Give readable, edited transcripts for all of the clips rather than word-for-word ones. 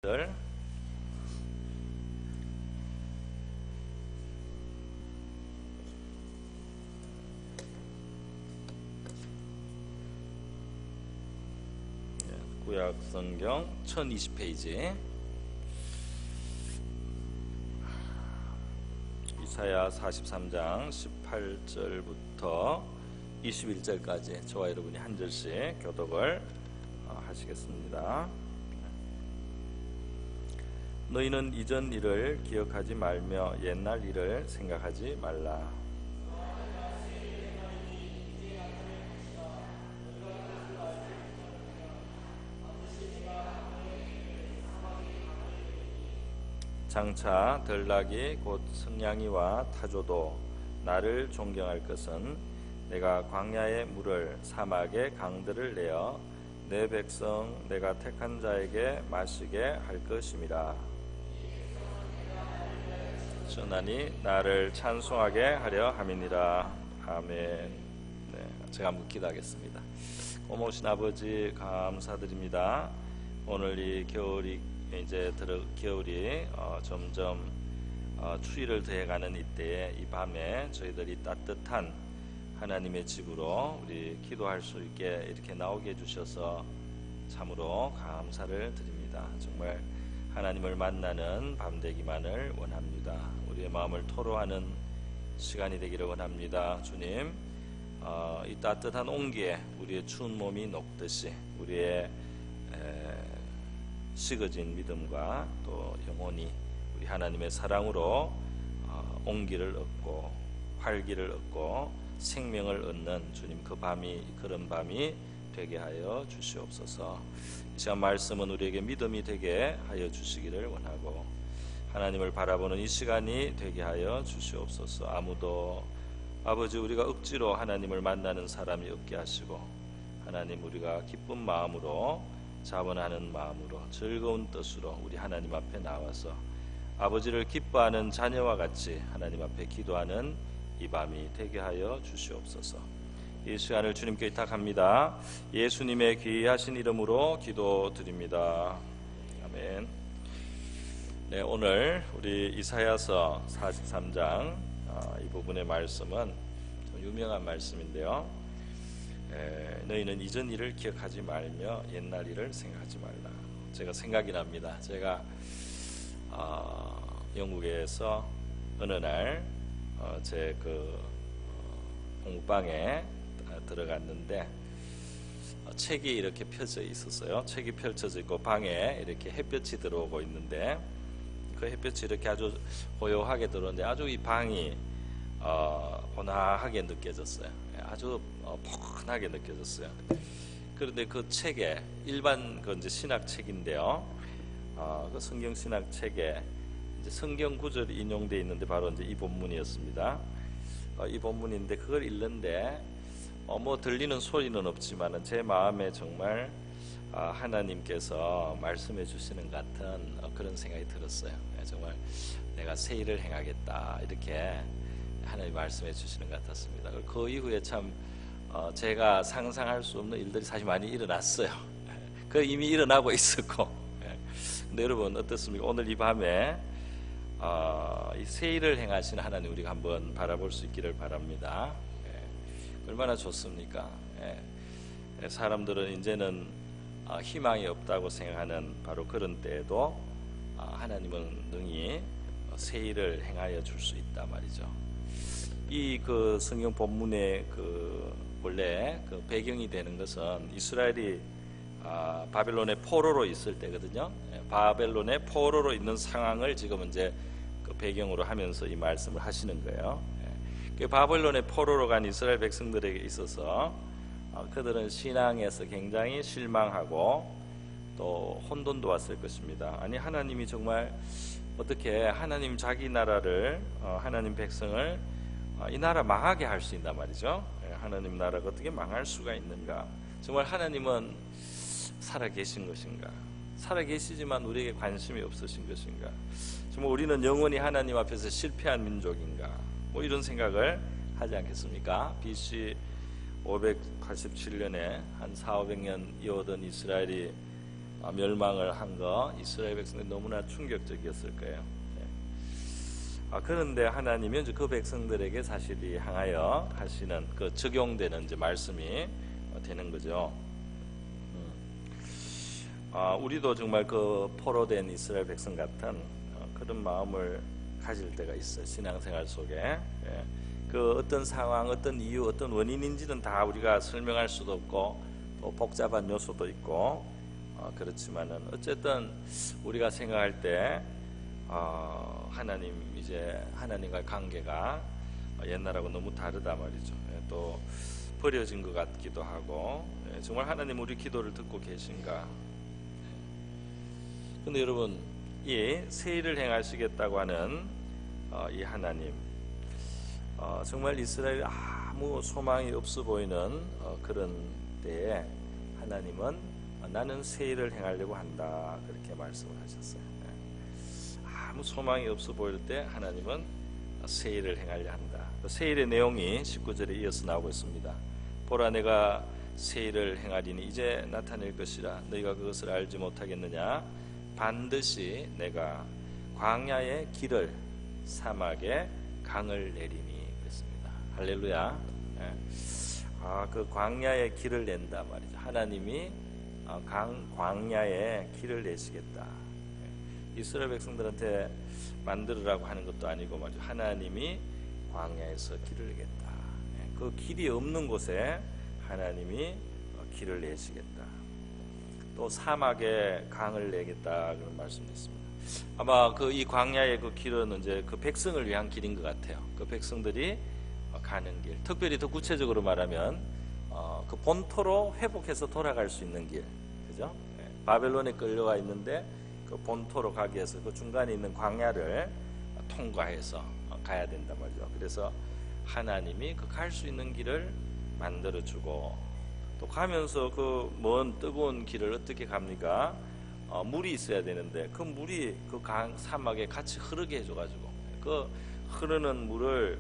들 구약 성경 1020페이지 이사야 43장 18절부터 21절까지 저와 여러분이 한 절씩 교독을 하시겠습니다. 너희는 이전 일을 기억하지 말며 옛날 일을 생각하지 말라. 장차 들락이 곧 승냥이와 타조도 나를 존경할 것은 내가 광야의 물을 사막의 강들을 내어 내 백성 내가 택한 자에게 마시게 할 것임이라. 전하니 나를 찬송하게 하려 함이니라. 아멘. 제가 한번 기도하겠습니다. 고마우신 아버지 감사드립니다. 오늘 이 겨울이 점점 추위를 더해가는 이때에 이 밤에 저희들이 따뜻한 하나님의 집으로 우리 기도할 수 있게 이렇게 나오게 해주셔서 참으로 감사를 드립니다. 정말 하나님을 만나는 밤 되기만을 원합니다. 우리의 마음을 토로하는 시간이 되기를 원합니다. 주님, 이 따뜻한 온기에 우리의 추운 몸이 녹듯이 우리의 식어진 믿음과 또 영혼이 우리 하나님의 사랑으로 온기를 얻고 활기를 얻고 생명을 얻는 주님 그런 밤이 되게 하여 주시옵소서. 이 시간 말씀은 우리에게 믿음이 되게 하여 주시기를 원하고 하나님을 바라보는 이 시간이 되게 하여 주시옵소서. 아무도 아버지 우리가 억지로 하나님을 만나는 사람이 없게 하시고 하나님 우리가 기쁜 마음으로 자원하는 마음으로 즐거운 뜻으로 우리 하나님 앞에 나와서 아버지를 기뻐하는 자녀와 같이 하나님 앞에 기도하는 이 밤이 되게 하여 주시옵소서. 이 시간을 주님께 의탁합니다. 예수님의 귀하신 이름으로 기도드립니다. 아멘. 오늘 우리 이사야서 43장 이 부분의 말씀은 좀 유명한 말씀인데요. 너희는 이전 일을 기억하지 말며 옛날 일을 생각하지 말라. 제가 생각이 납니다. 제가 영국에서 어느 날 제 공부방에 들어갔는데 책이 이렇게 펴져 있었어요. 책이 펼쳐져 있고 방에 이렇게 햇볕이 들어오고 있는데 그 햇볕이 이렇게 아주 고요하게 들어오는데 아주 이 방이 온화하게 느껴졌어요. 아주 포근하게 느껴졌어요. 그런데 그 책에 일반 이제 신학 책인데요. 그 성경 신학 책에 이제 성경 구절이 인용되어 있는데 바로 이제 이 본문이었습니다. 이 본문인데 그걸 읽는데 뭐 들리는 소리는 없지만은 제 마음에 정말 하나님께서 말씀해 주시는 같은 그런 생각이 들었어요. 정말 내가 새 일을 행하겠다 이렇게 하나님 말씀해 주시는 것 같았습니다. 그 이후에 참 제가 상상할 수 없는 일들이 사실 많이 일어났어요. 그 이미 일어나고 있었고. 근데 여러분 어떻습니까? 오늘 이 밤에 이 새 일을 행하시는 하나님 우리가 한번 바라볼 수 있기를 바랍니다. 얼마나 좋습니까? 사람들은 이제는 희망이 없다고 생각하는 바로 그런 때에도 하나님은 능히 새 일을 행하여 줄 수 있다 말이죠. 이 성경 본문의 원래 배경이 되는 것은 이스라엘이 바벨론의 포로로 있을 때거든요. 바벨론의 포로로 있는 상황을 지금 이제 배경으로 하면서 이 말씀을 하시는 거예요. 바벨론의 포로로 간 이스라엘 백성들에게 있어서 그들은 신앙에서 굉장히 실망하고 또 혼돈도 왔을 것입니다. 아니 하나님이 정말 어떻게 하나님 자기 나라를 하나님 백성을 이 나라 망하게 할 수 있단 말이죠. 하나님 나라가 어떻게 망할 수가 있는가? 정말 하나님은 살아계신 것인가? 살아계시지만 우리에게 관심이 없으신 것인가? 정말 우리는 영원히 하나님 앞에서 실패한 민족인가? 뭐 이런 생각을 하지 않겠습니까? BC 587년에 한 400~500년 이어오던 이스라엘이 멸망을 한 거 이스라엘 백성들이 너무나 충격적이었을 거예요. 그런데 하나님이 이제 그 백성들에게 사실이 향하여 하시는 그 적용되는 이제 말씀이 되는 거죠. 우리도 정말 그 포로된 이스라엘 백성 같은 그런 마음을 가질 때가 있어요. 신앙생활 속에. 그 어떤 상황, 어떤 이유, 어떤 원인인지는 다 우리가 설명할 수도 없고 또 복잡한 요소도 있고 그렇지만은 어쨌든 우리가 생각할 때 하나님 이제 하나님과의 관계가 옛날하고 너무 다르다 말이죠. 또 버려진 것 같기도 하고 정말 하나님 우리 기도를 듣고 계신가? 근데 여러분 이 새 일을 행하시겠다고 하는 이 하나님 정말 이스라엘 아무 소망이 없어 보이는 그런 때에 하나님은 나는 새 일을 행하려고 한다 그렇게 말씀을 하셨어요. 아무 소망이 없어 보일 때 하나님은 새 일을 행하려 한다. 새 일의 내용이 19절에 이어서 나오고 있습니다. 보라 내가 새 일을 행하리니 이제 나타낼 것이라 너희가 그것을 알지 못하겠느냐. 반드시 내가 광야의 길을 사막에 강을 내리니 그랬습니다. 할렐루야. 그 광야의 길을 낸다 말이죠. 하나님이 광야에 길을 내시겠다. 이스라엘 백성들한테 만들으라고 하는 것도 아니고 말이죠. 하나님이 광야에서 길을 내겠다. 그 길이 없는 곳에 하나님이 길을 내시겠다. 또 사막에 강을 내겠다 그런 말씀이 있습니다. 아마 이 광야의 그 길은 이제 그 백성을 위한 길인 것 같아요. 그 백성들이 가는 길. 특별히 더 구체적으로 말하면 그 본토로 회복해서 돌아갈 수 있는 길, 그죠? 바벨론에 끌려가 있는데 그 본토로 가기 위해서 그 중간에 있는 광야를 통과해서 가야 된단 말이죠. 그래서 하나님이 그 갈 수 있는 길을 만들어 주고 또 가면서 그 먼 뜨거운 길을 어떻게 갑니까? 물이 있어야 되는데 그 물이 그 사막에 같이 흐르게 해줘가지고 그 흐르는 물을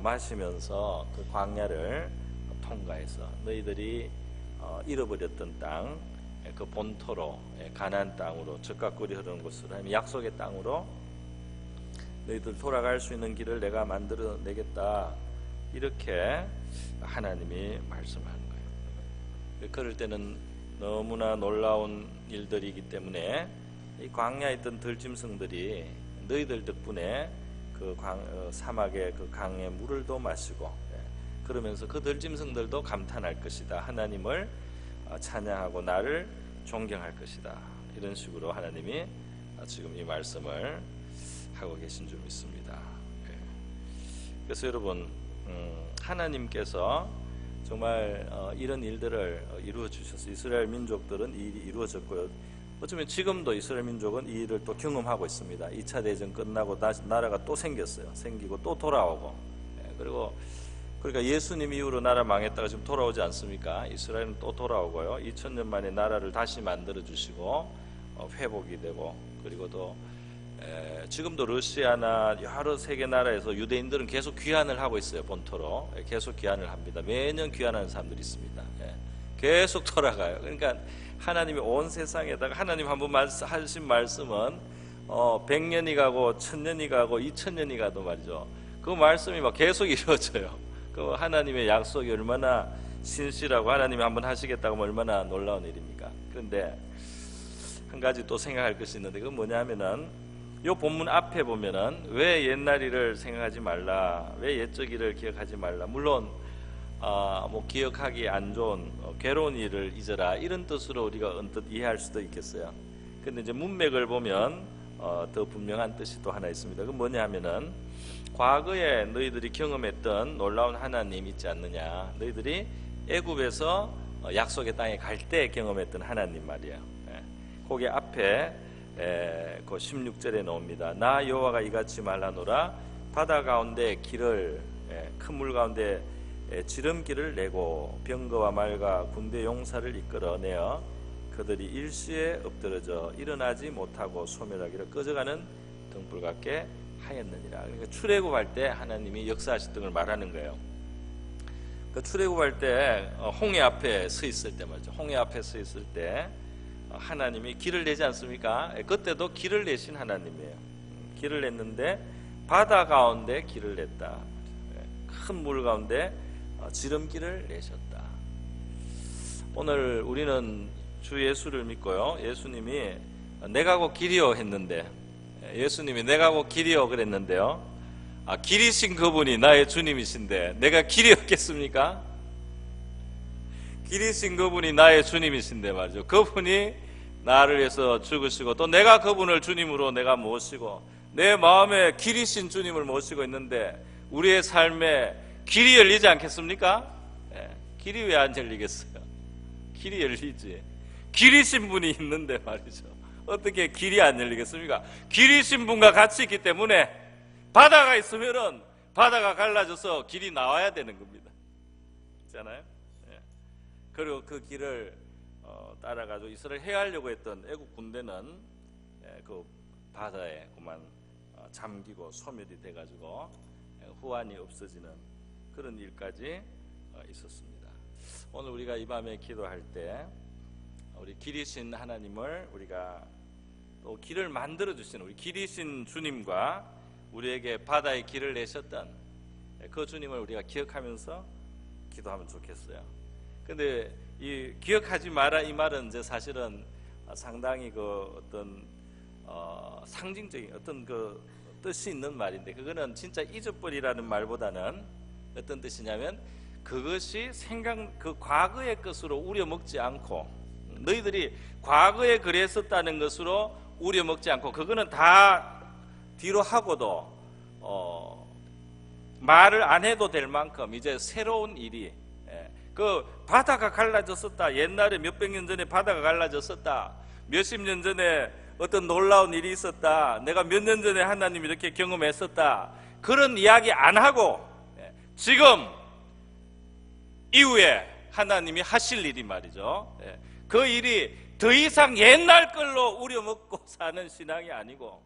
마시면서 그 광야를 통과해서 너희들이 잃어버렸던 땅, 그 본토로 가나안 땅으로 적과 꿀이 흐르는 곳으로 하면 약속의 땅으로 너희들 돌아갈 수 있는 길을 내가 만들어 내겠다 이렇게 하나님이 말씀하는 거예요. 그럴 때는 너무나 놀라운 일들이기 때문에 이 광야에 있던 들짐승들이 너희들 덕분에 그 사막의 그 강의 물을 도 마시고 그러면서 그 들짐승들도 감탄할 것이다. 하나님을 찬양하고 나를 존경할 것이다. 이런 식으로 하나님이 지금 이 말씀을 하고 계신 줄 믿습니다. 그래서 여러분 하나님께서 정말 이런 일들을 이루어 주셔서 이스라엘 민족들은 이 일이 이루어졌고요. 어쩌면 지금도 이스라엘 민족은 이 일을 또 경험하고 있습니다. 2차 대전 끝나고 다시 나라가 또 생겼어요. 생기고 또 돌아오고 그러니까 예수님 이후로 나라 망했다가 지금 돌아오지 않습니까? 이스라엘은 또 돌아오고요. 2000년 만에 나라를 다시 만들어 주시고 회복이 되고 그리고 또 지금도 러시아나 여러 세계 나라에서 유대인들은 계속 귀환을 하고 있어요. 본토로 계속 귀환을 합니다. 매년 귀환하는 사람들이 있습니다. 계속 돌아가요. 그러니까 하나님이 온 세상에다가 하나님 한번 하신 말씀은 100년이 가고 1000년이 가고 2000년이 가도 말이죠. 그 말씀이 막 계속 이루어져요. 그 하나님의 약속이 얼마나 신실하고 하나님이 한번 하시겠다고 하면 얼마나 놀라운 일입니까? 그런데 한 가지 또 생각할 것이 있는데 그건 뭐냐면은 이 본문 앞에 보면은 왜 옛날 일을 생각하지 말라, 왜 옛적 일을 기억하지 말라. 물론 뭐 기억하기 안 좋은 괴로운 일을 잊어라 이런 뜻으로 우리가 언뜻 이해할 수도 있겠어요. 근데 이제 문맥을 보면 더 분명한 뜻이 또 하나 있습니다. 그건 뭐냐 하면은 과거에 너희들이 경험했던 놀라운 하나님 있지 않느냐. 너희들이 애굽에서 약속의 땅에 갈 때 경험했던 하나님 말이에요. 거기 앞에 그 16절에 나옵니다. 나 여호와가 이같이 말하노라. 바다 가운데 길을 큰 물 가운데 지름길을 내고 병거와 말과 군대 용사를 이끌어내어 그들이 일시에 엎드러져 일어나지 못하고 소멸하기를 꺼져가는 등불 같게 하였느니라. 그러니까 출애굽할 때 하나님이 역사하셨던 걸 말하는 거예요. 그 출애굽할 때 홍해 앞에 서 있을 때 말이죠. 홍해 앞에 서 있을 때 하나님이 길을 내지 않습니까? 그때도 길을 내신 하나님이에요. 길을 냈는데 바다 가운데 길을 냈다. 큰 물 가운데 지름길을 내셨다. 오늘 우리는 주 예수를 믿고요. 예수님이 내가 곧 길이요 했는데, 예수님이 내가 곧 길이요 그랬는데요. 길이신 그분이 나의 주님이신데 내가 길이었겠습니까? 길이신 그분이 나의 주님이신데 말이죠. 그분이 나를 위해서 죽으시고 또 내가 그분을 주님으로 내가 모시고 내 마음에 길이신 주님을 모시고 있는데 우리의 삶에 길이 열리지 않겠습니까? 길이 왜 안 열리겠어요? 길이 열리지. 길이신 분이 있는데 말이죠. 어떻게 길이 안 열리겠습니까? 길이신 분과 같이 있기 때문에 바다가 있으면은 바다가 갈라져서 길이 나와야 되는 겁니다. 있잖아요. 그리고 그 길을 따라가지고 이스라엘 해하려고 했던 애국 군대는 그 바다에 그만 잠기고 소멸이 돼가지고 후환이 없어지는 그런 일까지 있었습니다. 오늘 우리가 이 밤에 기도할 때 우리 길이신 하나님을 우리가 또 길을 만들어 주시는 우리 길이신 주님과 우리에게 바다의 길을 내셨던 그 주님을 우리가 기억하면서 기도하면 좋겠어요. 근데 이 기억하지 마라 이 말은 이제 사실은 상당히 그 어떤 상징적인 어떤 그 뜻이 있는 말인데, 그거는 진짜 잊어버리라는 말보다는 어떤 뜻이냐면 그것이 그 과거의 것으로 우려먹지 않고, 너희들이 과거에 그랬었다는 것으로 우려먹지 않고, 그거는 다 뒤로 하고도 말을 안 해도 될 만큼 이제 새로운 일이, 그 바다가 갈라졌었다, 옛날에 몇백 년 전에 바다가 갈라졌었다, 몇십 년 전에 어떤 놀라운 일이 있었다, 내가 몇 년 전에 하나님 이렇게 경험했었다, 그런 이야기 안 하고 지금 이후에 하나님이 하실 일이 말이죠. 그 일이 더 이상 옛날 걸로 우려먹고 사는 신앙이 아니고,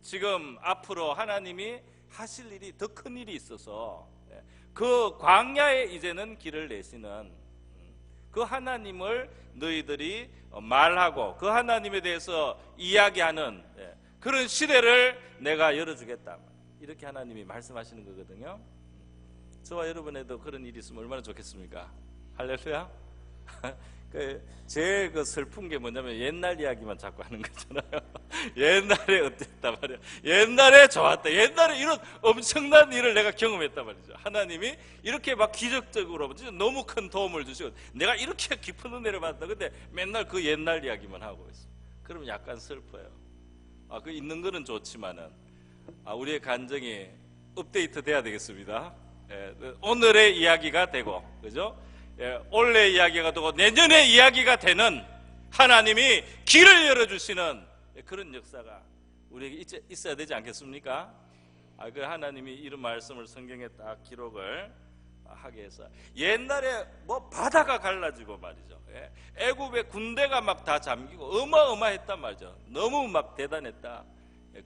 지금 앞으로 하나님이 하실 일이 더 큰 일이 있어서 그 광야에 이제는 길을 내시는 그 하나님을 너희들이 말하고 그 하나님에 대해서 이야기하는 그런 시대를 내가 열어주겠다, 이렇게 하나님이 말씀하시는 거거든요. 저와 여러분에도 그런 일이 있으면 얼마나 좋겠습니까? 할렐루야. 제일 그 슬픈 게 뭐냐면 옛날 이야기만 자꾸 하는 거잖아요. 옛날에 어땠단 말이야, 옛날에 좋았다, 옛날에 이런 엄청난 일을 내가 경험했단 말이죠. 하나님이 이렇게 막 기적적으로 진짜 너무 큰 도움을 주시고 내가 이렇게 깊은 은혜를 받았다. 근데 맨날 그 옛날 이야기만 하고 있어. 그러면 약간 슬퍼요. 그 있는 거는 좋지만은 우리의 감정이 업데이트 돼야 되겠습니다. 오늘의 이야기가 되고, 그죠? 올해 이야기가 되고 내년의 이야기가 되는 하나님이 길을 열어주시는 그런 역사가 우리에게 있어야 되지 않겠습니까? 그 하나님이 이런 말씀을 성경에 딱 기록을 하게 해서, 옛날에 뭐 바다가 갈라지고 말이죠, 애굽의 군대가 막 다 잠기고 어마어마했단 말이죠. 너무 막 대단했다.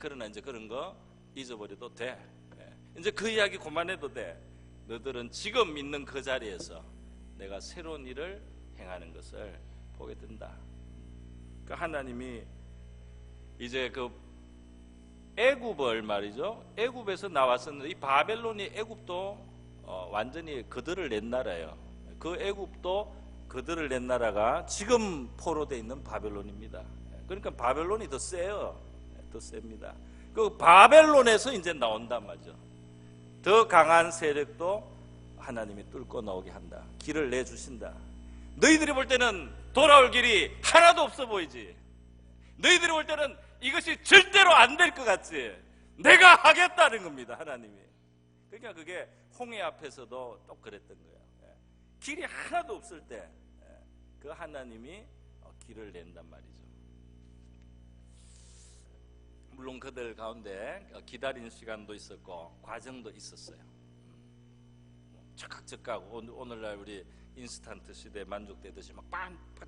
그러나 이제 그런 거 잊어버려도 돼. 이제 그 이야기 그만해도 돼. 너들은 지금 있는 그 자리에서 내가 새로운 일을 행하는 것을 보게 된다. 그 하나님이 이제 그 애굽을 말이죠, 애굽에서 나왔었는데 이 바벨론이 애굽도 완전히 그들을 낸 나라예요. 그 애굽도 그들을 낸 나라가 지금 포로되어 있는 바벨론입니다. 그러니까 바벨론이 더 세요. 더 셉니다. 그 바벨론에서 이제 나온단 말이죠. 더 강한 세력도 하나님이 뚫고 나오게 한다. 길을 내주신다. 너희들이 볼 때는 돌아올 길이 하나도 없어 보이지. 너희들이 볼 때는 이것이 절대로 안 될 것 같지. 내가 하겠다는 겁니다, 하나님이. 그러니까 그게 홍해 앞에서도 또 그랬던 거예요. 길이 하나도 없을 때 그 하나님이 길을 낸단 말이죠. 물론 그들 가운데 기다리는 시간도 있었고 과정도 있었어요. 즉각 오늘날 우리 인스턴트 시대에 만족되듯이 막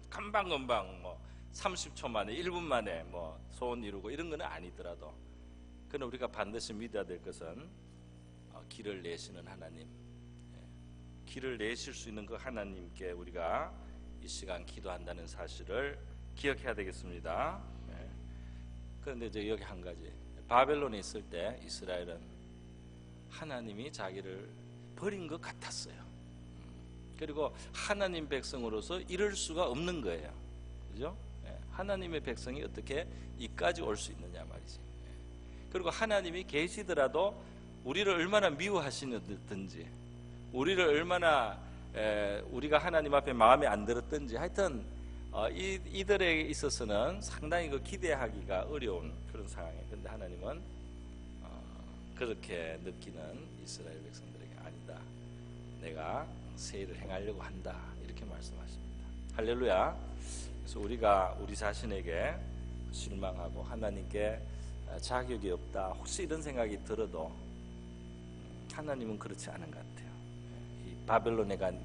금방금방 뭐 30초 만에 1분 만에 뭐 소원 이루고 이런 건 아니더라도, 그러나 우리가 반드시 믿어야 될 것은 길을 내시는 하나님, 길을 내실 수 있는 그 하나님께 우리가 이 시간 기도한다는 사실을 기억해야 되겠습니다. 그런데 이제 여기 한 가지, 바벨론에 있을 때 이스라엘은 하나님이 자기를 버린 것 같았어요. 그리고 하나님 백성으로서 이럴 수가 없는 거예요. 그죠? 하나님의 백성이 어떻게 이까지 올 수 있느냐 말이지. 그리고 하나님이 계시더라도 우리를 얼마나 미워하시는지, 우리를 얼마나 우리가 하나님 앞에 마음에 안 들었든지, 하여튼 이들에게 있어서는 상당히 그 기대하기가 어려운 그런 상황이에요. 그런데 하나님은 그렇게 느끼는 이스라엘 백성들에게 아니다, 내가 새 일을 행하려고 한다, 이렇게 말씀하십니다. 할렐루야. 그래서 우리가 우리 자신에게 실망하고 하나님께 자격이 없다, 혹시 이런 생각이 들어도 하나님은 그렇지 않은 것 같아요. 이 바벨론에 간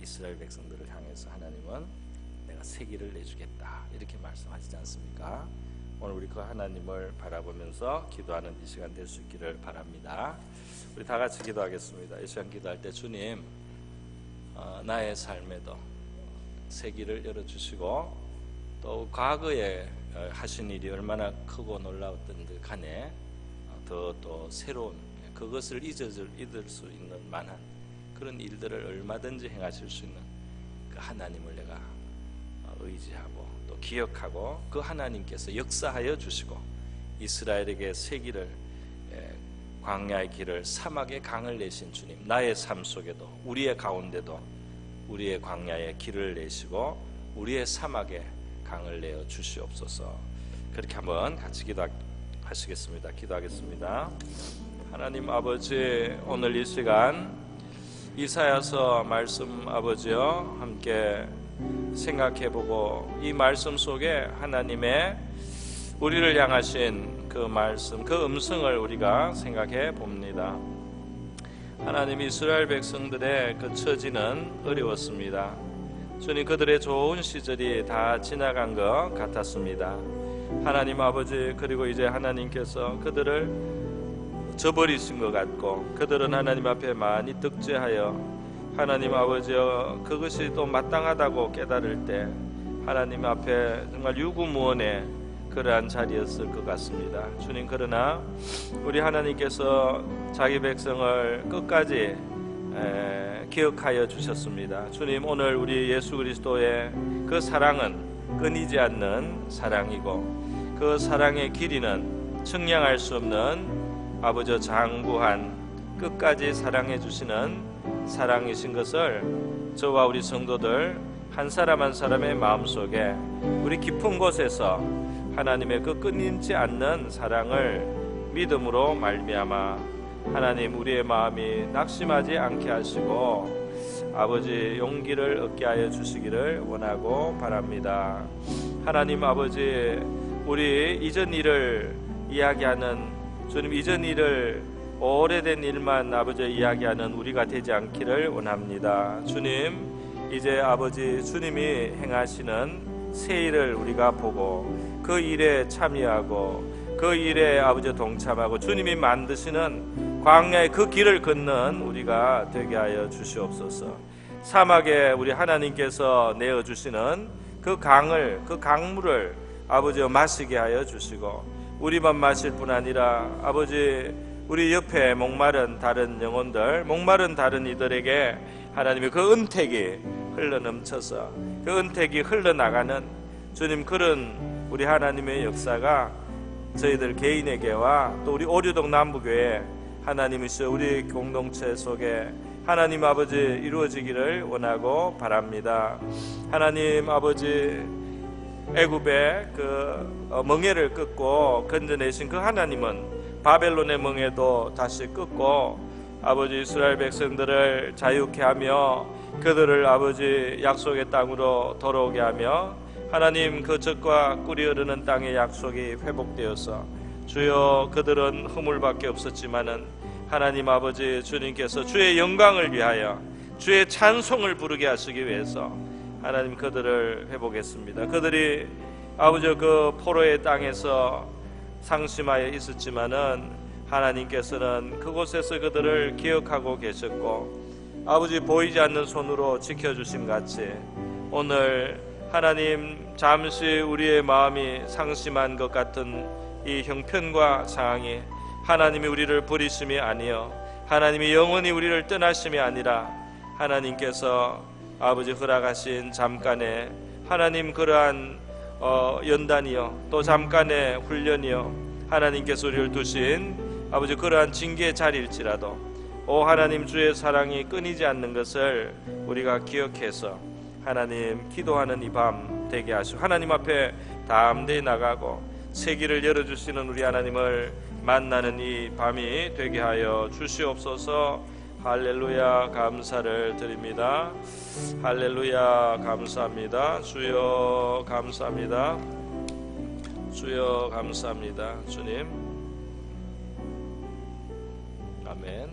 이스라엘 백성들을 향해서 하나님은 내가 새 길을 내주겠다, 이렇게 말씀하시지 않습니까? 오늘 우리 그 하나님을 바라보면서 기도하는 이 시간 될 수 있기를 바랍니다. 우리 다 같이 기도하겠습니다. 이 시간 기도할 때 주님, 나의 삶에도 새 길을 열어주시고, 또 과거에 하신 일이 얼마나 크고 놀라웠던지 간에 또 새로운 그것을 잊을 수 있는 만한 그런 일들을 얼마든지 행하실 수 있는 그 하나님을 내가 의지하고 또 기억하고, 그 하나님께서 역사하여 주시고 이스라엘에게 새 길을, 광야의 길을, 사막의 강을 내신 주님, 나의 삶 속에도 우리의 가운데도 우리의 광야의 길을 내시고 우리의 사막에 강을 내어 주시옵소서. 그렇게 한번 같이 기도하시겠습니다. 기도하겠습니다. 하나님 아버지, 오늘 이 시간 이사야서 말씀 아버지여 함께 생각해보고, 이 말씀 속에 하나님의 우리를 향하신 그 말씀, 그 음성을 우리가 생각해 봅니다. 하나님, 이스라엘 백성들의 그 처지는 어려웠습니다. 주님, 그들의 좋은 시절이 다 지나간 것 같았습니다. 하나님 아버지, 그리고 이제 하나님께서 그들을 저버리신 것 같고, 그들은 하나님 앞에 많이 득죄하여 하나님 아버지여 그것이 또 마땅하다고 깨달을 때 하나님 앞에 정말 유구무원의 그러한 자리였을 것 같습니다. 주님, 그러나 우리 하나님께서 자기 백성을 끝까지 기억하여 주셨습니다. 주님, 오늘 우리 예수 그리스도의 그 사랑은 끊이지 않는 사랑이고, 그 사랑의 길이는 측량할 수 없는 아버지 장구한 끝까지 사랑해 주시는 사랑이신 것을 저와 우리 성도들 한 사람 한 사람의 마음속에 우리 깊은 곳에서 하나님의 그 끊이지 않는 사랑을 믿음으로 말미암아 하나님 우리의 마음이 낙심하지 않게 하시고 아버지 용기를 얻게 하여 주시기를 원하고 바랍니다. 하나님 아버지, 우리 이전 일을 이야기하는, 주님 이전 일을 오래된 일만 아버지 이야기하는 우리가 되지 않기를 원합니다. 주님, 이제 아버지 주님이 행하시는 새 일을 우리가 보고 그 일에 참여하고 그 일에 아버지 동참하고 주님이 만드시는 광야의 그 길을 걷는 우리가 되게 하여 주시옵소서. 사막에 우리 하나님께서 내어주시는 그 강을, 그 강물을 아버지 마시게 하여 주시고, 우리만 마실 뿐 아니라 아버지 우리 옆에 목마른 다른 영혼들, 목마른 다른 이들에게 하나님의 그 은택이 흘러넘쳐서 그 은택이 흘러나가는 주님, 그런 우리 하나님의 역사가 저희들 개인에게와 또 우리 오류동 남부교회 하나님이시여 우리 공동체 속에 하나님 아버지 이루어지기를 원하고 바랍니다. 하나님 아버지, 애굽의 그 멍에를 끊고 건져내신 그 하나님은 바벨론의 멍에도 다시 끊고 아버지 이스라엘 백성들을 자유케 하며 그들을 아버지 약속의 땅으로 돌아오게 하며 하나님 그 젖과 꿀이 흐르는 땅의 약속이 회복되어서 주여 그들은 허물밖에 없었지만은 하나님 아버지 주님께서 주의 영광을 위하여 주의 찬송을 부르게 하시기 위해서 하나님 그들을 회복했습니다. 그들이 아버지 그 포로의 땅에서 상심하여 있었지만은 하나님께서는 그곳에서 그들을 기억하고 계셨고 아버지 보이지 않는 손으로 지켜주심 같이 오늘 하나님, 잠시 우리의 마음이 상심한 것 같은 이 형편과 상황이 하나님이 우리를 버리심이 아니요 하나님이 영원히 우리를 떠나심이 아니라 하나님께서 아버지 허락하신 잠깐의 하나님 그러한 연단이요 또 잠깐의 훈련이요 하나님께서 우리를 두신 아버지 그러한 징계의 자리일지라도 하나님 주의 사랑이 끊이지 않는 것을 우리가 기억해서 하나님 기도하는 이 밤 되게 하시고 하나님 앞에 담대히 나가고 새 길을 열어주시는 우리 하나님을 만나는 이 밤이 되게 하여 주시옵소서. 할렐루야 감사를 드립니다. 할렐루야 감사합니다. 주여 감사합니다. 주여 감사합니다. 주님 아멘.